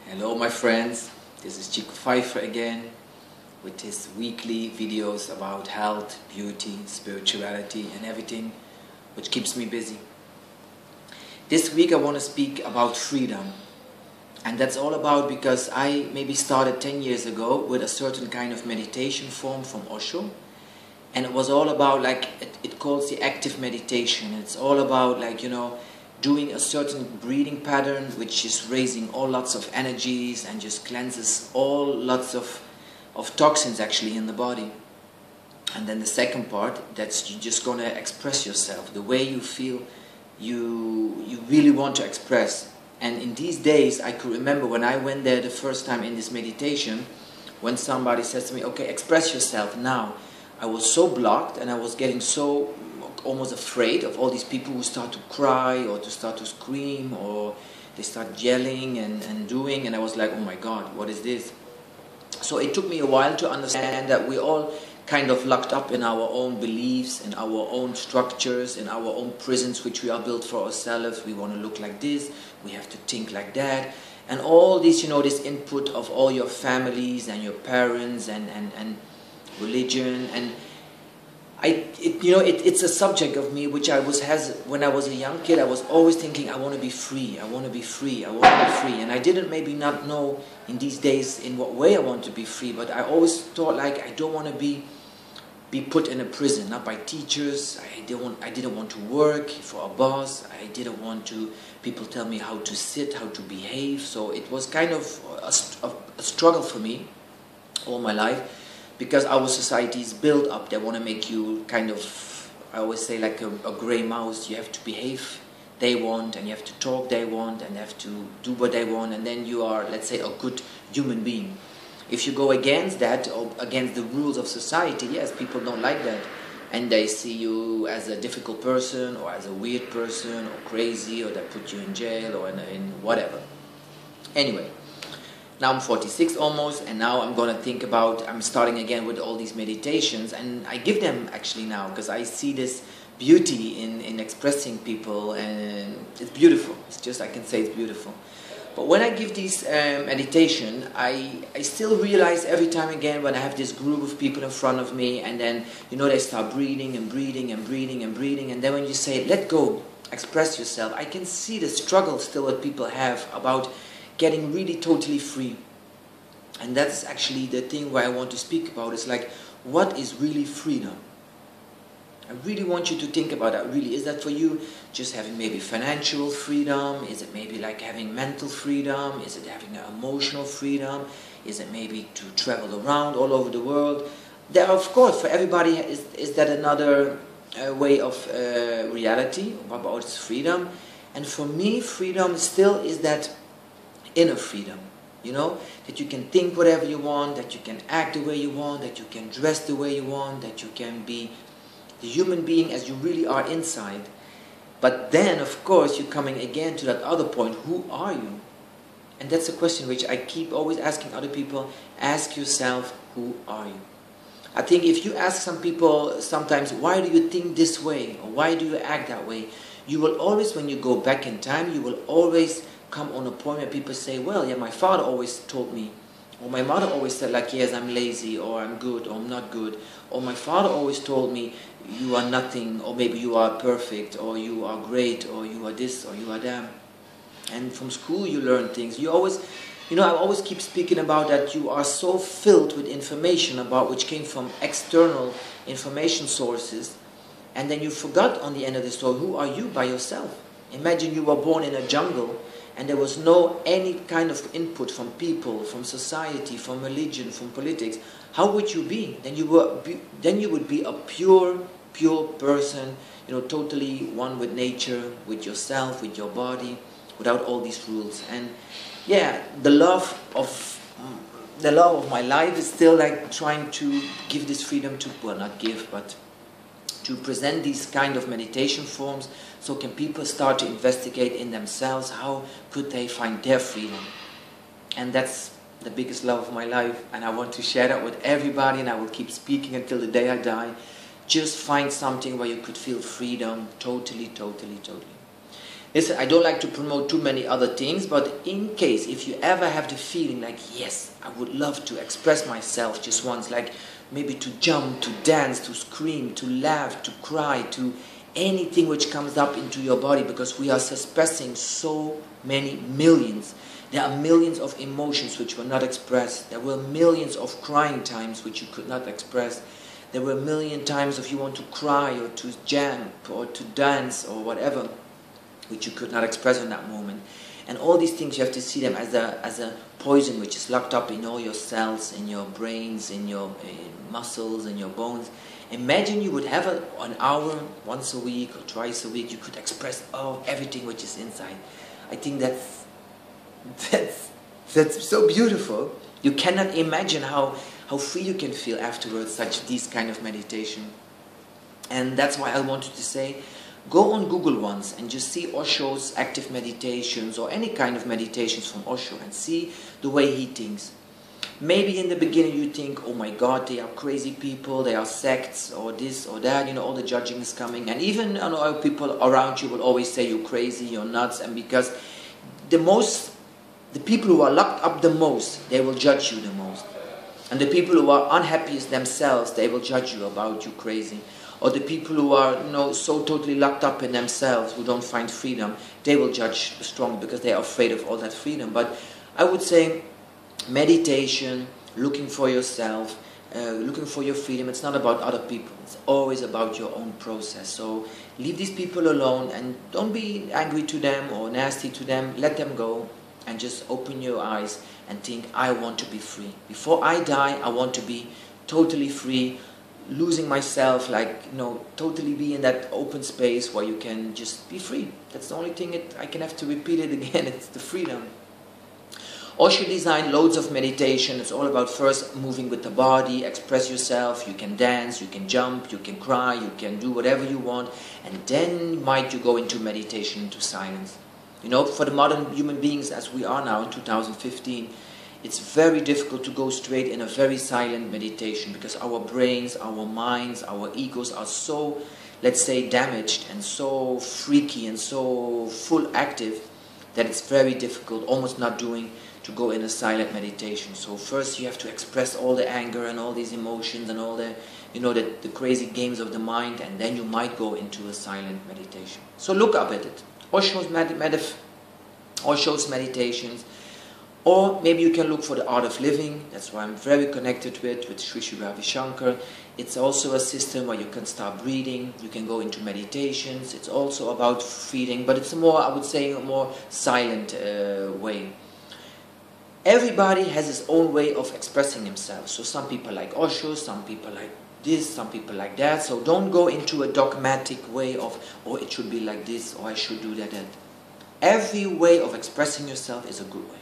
Hello my friends, this is Chico Pfeifer again with his weekly videos about health, beauty, spirituality and everything which keeps me busy. This week I want to speak about freedom, and that's all about because I maybe started 10 years ago with a certain kind of meditation form from Osho, and it was all about it calls the active meditation. It's all about doing a certain breathing pattern which is raising all lots of energies and just cleanses all lots of toxins actually in the body. And then the second part, that's you're just going to express yourself the way you feel you really want to express. And in these days I could remember when I went there the first time in this meditation, when somebody says to me, okay, express yourself now, I was so blocked and I was getting so almost afraid of all these people who start to cry or to start to scream or they start yelling and doing, and I was like, oh my God, what is this? So it took me a while to understand that we're all kind of locked up in our own beliefs, in our own structures, in our own prisons which we are built for ourselves. We want to look like this, we have to think like that, and all this, this input of all your families and your parents and religion. And it's a subject of me which when I was a young kid. I was always thinking, I want to be free, I want to be free, I want to be free. And I didn't maybe not know in these days in what way I want to be free, but I always thought I don't want to be put in a prison, not by teachers. I didn't want to work for a boss. I didn't want to people tell me how to sit, how to behave. So it was kind of a struggle for me all my life. Because our society is built up, they want to make you kind of, I always say, like a grey mouse. You have to behave they want, and you have to talk they want, and you have to do what they want, and then you are, let's say, a good human being. If you go against that, or against the rules of society, yes, people don't like that. And they see you as a difficult person, or as a weird person, or crazy, or they put you in jail, or in whatever. Anyway. Now I'm 46 almost, and now I'm starting again with all these meditations, and I give them actually now, because I see this beauty in expressing people, and it's beautiful. It's just, I can say it's beautiful. But when I give these meditation, I still realize every time again when I have this group of people in front of me, and then, they start breathing and breathing and breathing and breathing, and then when you say, let go, express yourself, I can see the struggle still that people have about getting really totally free. And that's actually the thing where I want to speak about. It's like, what is really freedom? I really want you to think about that. Really, is that for you just having maybe financial freedom? Is it maybe like having mental freedom? Is it having emotional freedom? Is it maybe to travel around all over the world? There, of course, for everybody is that another way of reality about its freedom. And for me, freedom still is that inner freedom, that you can think whatever you want, that you can act the way you want, that you can dress the way you want, that you can be the human being as you really are inside. But then, of course, you're coming again to that other point, who are you? And that's a question which I keep always asking other people. Ask yourself, who are you? I think if you ask some people sometimes, why do you think this way, or why do you act that way, you will always, when you go back in time, you will always come on a point where people say, well, yeah, my father always told me, or my mother always said, yes, I'm lazy, or I'm good, or I'm not good, or my father always told me, you are nothing, or maybe you are perfect, or you are great, or you are this, or you are that. And from school you learn things. You always, I always keep speaking about that you are so filled with information about which came from external information sources, and then you forgot on the end of the story, who are you by yourself? Imagine you were born in a jungle, and there was no any kind of input from people, from society, from religion, from politics. How would you be? Then you would be a pure person, totally one with nature, with yourself, with your body, without all these rules. And yeah, the love of my life is still like trying to give this freedom to, well, not give, but to present these kind of meditation forms, so can people start to investigate in themselves how could they find their freedom. And that's the biggest love of my life, and I want to share that with everybody, and I will keep speaking until the day I die. Just find something where you could feel freedom totally. Listen, I don't like to promote too many other things, but in case, if you ever have the feeling like, yes, I would love to express myself just once, like maybe to jump, to dance, to scream, to laugh, to cry, to anything which comes up into your body, because we are suppressing so many millions. There are millions of emotions which were not expressed. There were millions of crying times which you could not express. There were a million times if you want to cry or to jump or to dance or whatever, which you could not express in that moment. And all these things, you have to see them as a poison which is locked up in all your cells, in your brains, in your muscles, in your bones. Imagine you would have an hour once a week or twice a week, you could express everything which is inside. I think that's so beautiful. You cannot imagine how free you can feel afterwards, these kind of meditation. And that's why I wanted to say, go on Google once and just see Osho's active meditations or any kind of meditations from Osho and see the way he thinks. Maybe in the beginning you think, oh my God, they are crazy people, they are sects or this or that, all the judging is coming. And even people around you will always say you're crazy, you're nuts, and because the people who are locked up the most, they will judge you the most. And the people who are unhappy themselves, they will judge you about you crazy. Or the people who are so totally locked up in themselves, who don't find freedom, they will judge strongly because they are afraid of all that freedom. But I would say meditation, looking for yourself, looking for your freedom, it's not about other people. It's always about your own process. So leave these people alone and don't be angry to them or nasty to them. Let them go and just open your eyes and think, I want to be free. Before I die, I want to be totally free, losing myself, totally be in that open space where you can just be free. That's the only thing I can have to repeat it again, it's the freedom. Osho designed loads of meditation. It's all about first moving with the body, express yourself, you can dance, you can jump, you can cry, you can do whatever you want, and then might you go into meditation, into silence. For the modern human beings as we are now in 2015, it's very difficult to go straight in a very silent meditation because our brains, our minds, our egos are so, let's say, damaged and so freaky and so full active that it's very difficult, almost not doing, to go in a silent meditation. So first you have to express all the anger and all these emotions and all the, the crazy games of the mind, and then you might go into a silent meditation. So look up at it. Osho's meditations. Or maybe you can look for the Art of Living. That's why I'm very connected with Sri Sri Ravi Shankar. It's also a system where you can start breathing. You can go into meditations. It's also about feeding, but it's I would say, a more silent way. Everybody has his own way of expressing himself. So some people like Osho, some people like this, some people like that. So don't go into a dogmatic way of, it should be like this, or I should do that. Every way of expressing yourself is a good way.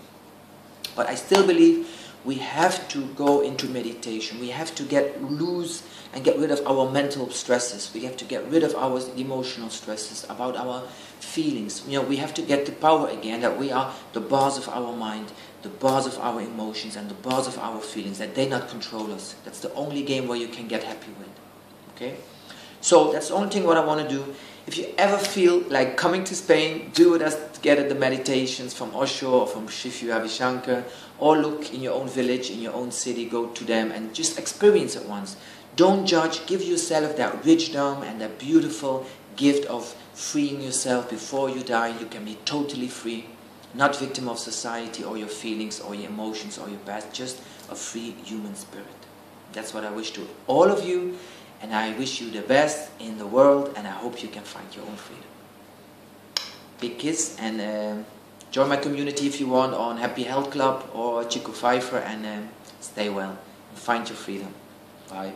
But I still believe we have to go into meditation. We have to get loose and get rid of our mental stresses. We have to get rid of our emotional stresses, about our feelings. We have to get the power again that we are the boss of our mind, the boss of our emotions, and the boss of our feelings, that they not control us. That's the only game where you can get happy with. Okay? So that's the only thing what I want to do. If you ever feel like coming to Spain, do with us together the meditations from Osho or from Sri Sri Ravi Shankar, or look in your own village, in your own city, go to them and just experience it once. Don't judge, give yourself that wisdom and that beautiful gift of freeing yourself before you die. You can be totally free, not victim of society or your feelings or your emotions or your past, just a free human spirit. That's what I wish to all of you. And I wish you the best in the world, and I hope you can find your own freedom. Big kiss, and join my community if you want on Happy Health Club or Chico Pfeifer, and stay well and find your freedom. Bye.